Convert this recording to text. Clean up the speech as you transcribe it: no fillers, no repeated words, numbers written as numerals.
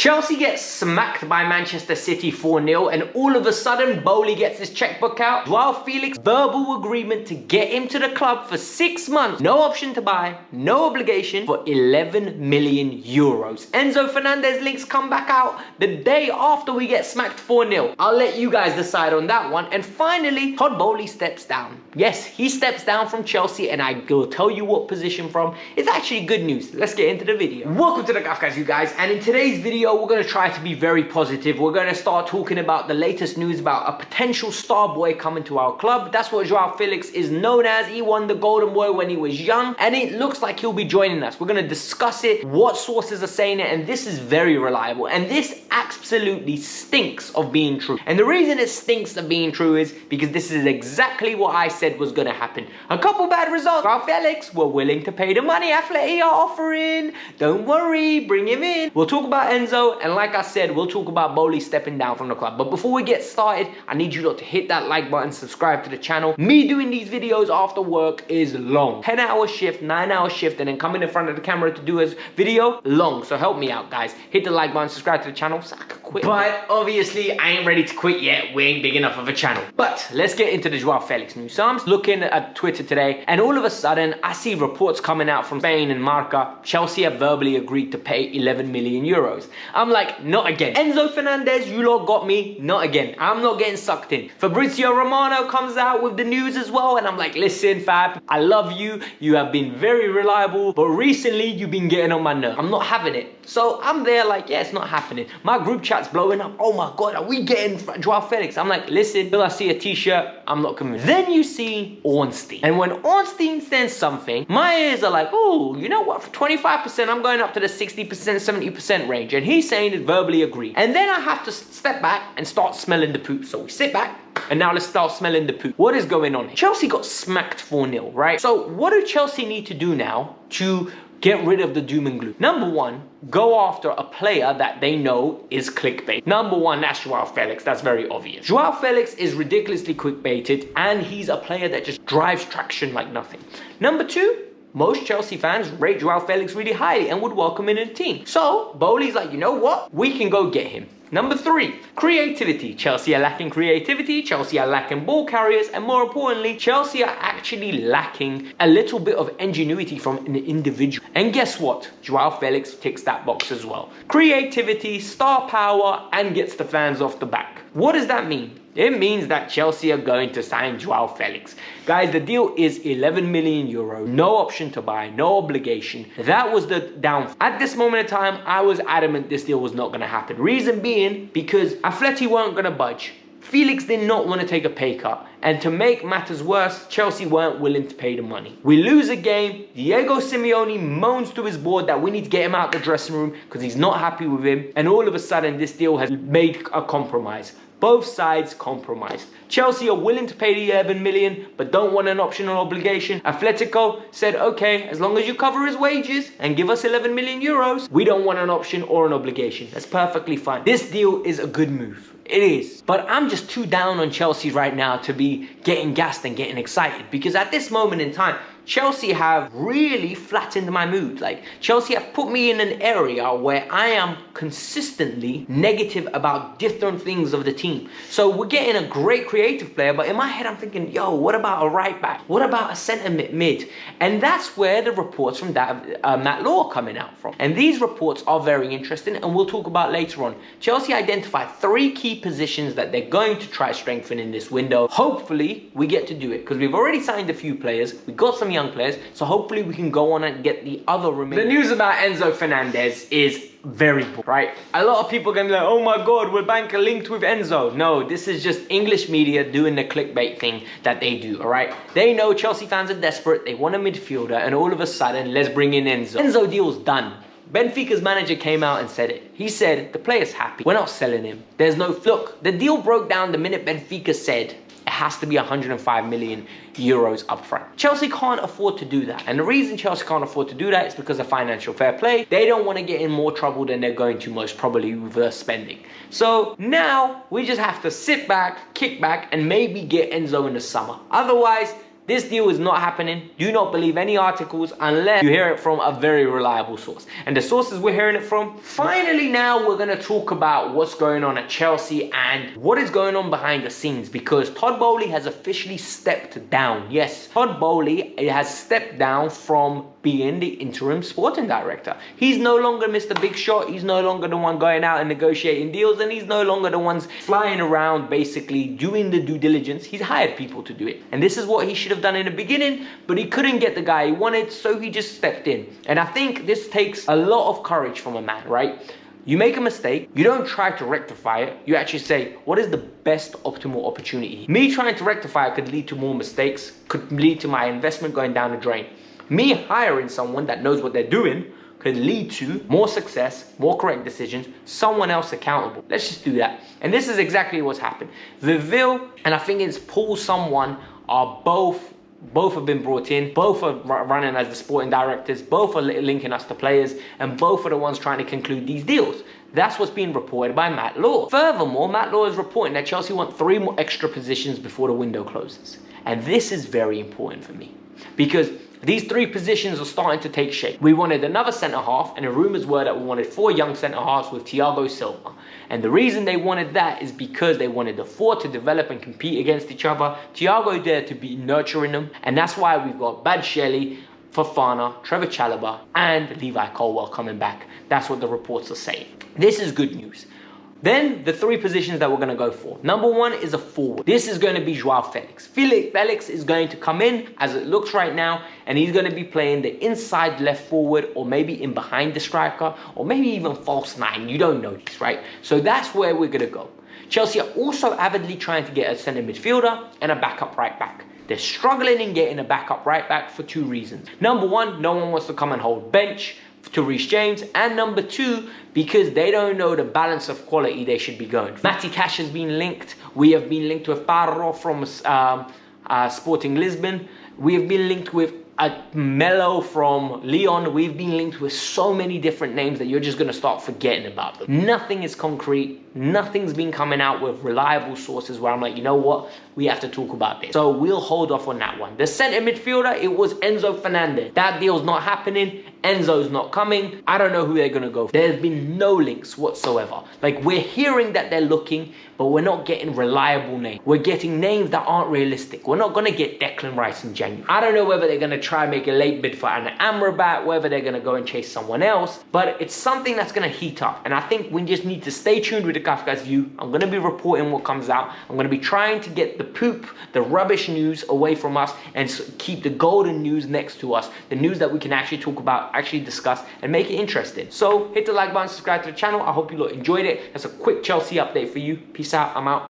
Chelsea gets smacked by Manchester City 4-0, and all of a sudden, Boehly gets his checkbook out. Joao Felix, verbal agreement to get him to the club for 6 months. No option to buy, no obligation, for 11 million euros. Enzo Fernandez links come back out the day after we get smacked 4-0. I'll let you guys decide on that one. And finally, Todd Boehly steps down. Yes, he steps down from Chelsea, and I will tell you what position from. It's actually good news. Let's get into the video. Welcome to the Kavkas View, guys, and in today's video, we're going to try to be very positive. We're going to start talking about the latest news about a potential star boy coming to our club. That's what Joao Felix is known as. He won the Golden Boy when he was young, and it looks like he'll be joining us. We're going to discuss it, what sources are saying it, and this is very reliable. And this absolutely stinks of being true. And the reason it stinks of being true is because this is exactly what I said was going to happen. A couple bad results. Joao Felix were willing to pay the money Atleti are offering. Don't worry, bring him in. We'll talk about Enzo. And like I said, we'll talk about Boehly stepping down from the club. But before we get started, I need you lot to hit that like button, subscribe to the channel. Me doing these videos after work is long. 10-hour shift, 9-hour shift, and then coming in front of the camera to do a video, long. So help me out, guys. Hit the like button, subscribe to the channel so I can quit. But obviously, I ain't ready to quit yet. We ain't big enough of a channel. But let's get into the Joao Felix news. So I'm looking at Twitter today, and all of a sudden, I see reports coming out from Spain and Marca. Chelsea have verbally agreed to pay 11 million euros. I'm like, not again. Enzo Fernandez, you lot got me, not again. I'm not getting sucked in. Fabrizio Romano comes out with the news as well, and I'm like, listen, Fab, I love you. You have been very reliable, but recently you've been getting on my nerve. I'm not having it. So I'm there like, yeah, it's not happening. My group chat's blowing up. Oh my God, are we getting Joao Felix? I'm like, listen, till I see a t-shirt, I'm not convinced. Then you see Ornstein. And when Ornstein says something, my ears are like, oh, you know what? For 25%, I'm going up to the 60%, 70% range. And he's saying it verbally agreed. And then I have to step back and start smelling the poop. So we sit back, and now let's start smelling the poop. What is going on here? Chelsea got smacked 4-0, right? So what do Chelsea need to do now to get rid of the doom and gloom? Number one, go after a player that they know is clickbait. Number one, that's Joao Felix. That's very obvious. Joao Felix is ridiculously clickbaited, and he's a player that just drives traction like nothing. Number two, most Chelsea fans rate Joao Felix really highly and would welcome him in the team. So Boehly's like, you know what? We can go get him. Number three, creativity. Chelsea are lacking creativity, Chelsea are lacking ball carriers, and more importantly, Chelsea are actually lacking a little bit of ingenuity from an individual. And guess what? Joao Felix ticks that box as well. Creativity, star power, and gets the fans off the back. What does that mean? It means that Chelsea are going to sign Joao Felix. Guys, the deal is 11 million euro, no option to buy, no obligation. That was the downfall. At this moment in time, I was adamant this deal was not going to happen. Reason being, because Atleti weren't going to budge. Felix did not want to take a pay cut. And to make matters worse, Chelsea weren't willing to pay the money. We lose a game. Diego Simeone moans to his board that we need to get him out the dressing room because he's not happy with him. And all of a sudden, this deal has made a compromise. Both sides compromised. Chelsea are willing to pay the 11 million, but don't want an optional obligation. Atletico said, okay, as long as you cover his wages and give us 11 million euros, we don't want an option or an obligation. That's perfectly fine. This deal is a good move. It is. But I'm just too down on Chelsea right now to be getting gassed and getting excited, because at this moment in time, Chelsea have really flattened my mood. Like, Chelsea have put me in an area where I am consistently negative about different things of the team. So we're getting a great creative player, but in my head I'm thinking, yo, what about a right back? What about a centre mid? And that's where the reports from Matt Law are coming out from. And these reports are very interesting, and we'll talk about later on. Chelsea identified 3 key positions that they're going to try strengthen in this window. Hopefully we get to do it, because we've already signed a few players. We got some young players, so hopefully we can go on and get the other remaining. The news about Enzo Fernandez is very boring, right? A lot of people are gonna be like, oh my God, we're bank linked with Enzo. No, this is just English media doing the clickbait thing that they do, all right? They know Chelsea fans are desperate, they want a midfielder, and all of a sudden, let's bring in Enzo. Enzo deal's done. Benfica's manager came out and said it. He said, the player's happy. We're not selling him. There's no... Look, the deal broke down the minute Benfica said it has to be 105 million euros up front. Chelsea can't afford to do that. And the reason Chelsea can't afford to do that is because of financial fair play. They don't want to get in more trouble than they're going to most probably with their spending. So now we just have to sit back, kick back, and maybe get Enzo in the summer. Otherwise, This deal is not happening. Do not believe any articles unless you hear it from a very reliable source. And the sources we're hearing it from, finally now we're going to talk about what's going on at Chelsea and what is going on behind the scenes, because Todd Boehly has officially stepped down. Yes, Todd Boehly has stepped down from being the interim sporting director. He's no longer Mr. Big Shot. He's no longer the one going out and negotiating deals, and he's no longer the ones flying around basically doing the due diligence. He's hired people to do it. And this is what he should have done in the beginning, but he couldn't get the guy he wanted, so he just stepped in. And I think this takes a lot of courage from a man, right? You make a mistake, you don't try to rectify it, you actually say, what is the best optimal opportunity? Me trying to rectify it could lead to more mistakes, could lead to my investment going down the drain. Me hiring someone that knows what they're doing could lead to more success, more correct decisions, someone else accountable. Let's just do that. And this is exactly what's happened. Vivil and I think it's Paul someone are both have been brought in, both are running as the sporting directors, both are linking us to players, and both are the ones trying to conclude these deals. That's what's being reported by Matt Law. Furthermore, Matt Law is reporting that Chelsea want 3 more extra positions before the window closes. And this is very important for me, because these 3 positions are starting to take shape. We wanted another centre-half, and the rumours were that we wanted 4 young centre-halves with Thiago Silva. And the reason they wanted that is because they wanted the 4 to develop and compete against each other. Thiago there to be nurturing them. And that's why we've got Bad Shelley, Fofana, Trevor Chalobah, and Levi Colwill coming back. That's what the reports are saying. This is good news. Then the 3 positions that we're going to go for. Number 1 is a forward. This is going to be Joao Felix. Felix is going to come in as it looks right now, and he's going to be playing the inside left forward, or maybe in behind the striker, or maybe even false 9. You don't know this, right? So that's where we're going to go. Chelsea are also avidly trying to get a centre midfielder and a backup right back. They're struggling in getting a backup right back for 2 reasons. Number 1, no one wants to come and hold bench to Reece James, and number 2, because they don't know the balance of quality they should be going. Matty Cash has been linked. We have been linked with Parro from Sporting Lisbon. We have been linked with Melo from Lyon. We've been linked with so many different names that you're just going to start forgetting about them. Nothing is concrete. Nothing's been coming out with reliable sources where I'm like, you know what? We have to talk about this. So we'll hold off on that one. The centre midfielder, it was Enzo Fernandez. That deal's not happening. Enzo's not coming. I don't know who they're going to go for. There's been no links whatsoever. Like, we're hearing that they're looking, but we're not getting reliable names. We're getting names that aren't realistic. We're not going to get Declan Rice in January. I don't know whether they're going to try and make a late bid for an Amrabat, whether they're going to go and chase someone else, but it's something that's going to heat up. And I think we just need to stay tuned with the Kavkas View. I'm going to be reporting what comes out. I'm going to be trying to get the poop, the rubbish news away from us, and keep the golden news next to us. The news that we can actually talk about, actually discuss, and make it interesting. So hit the like button, subscribe to the channel. I hope you lot enjoyed it. That's a quick Chelsea update for you. Peace out. I'm out.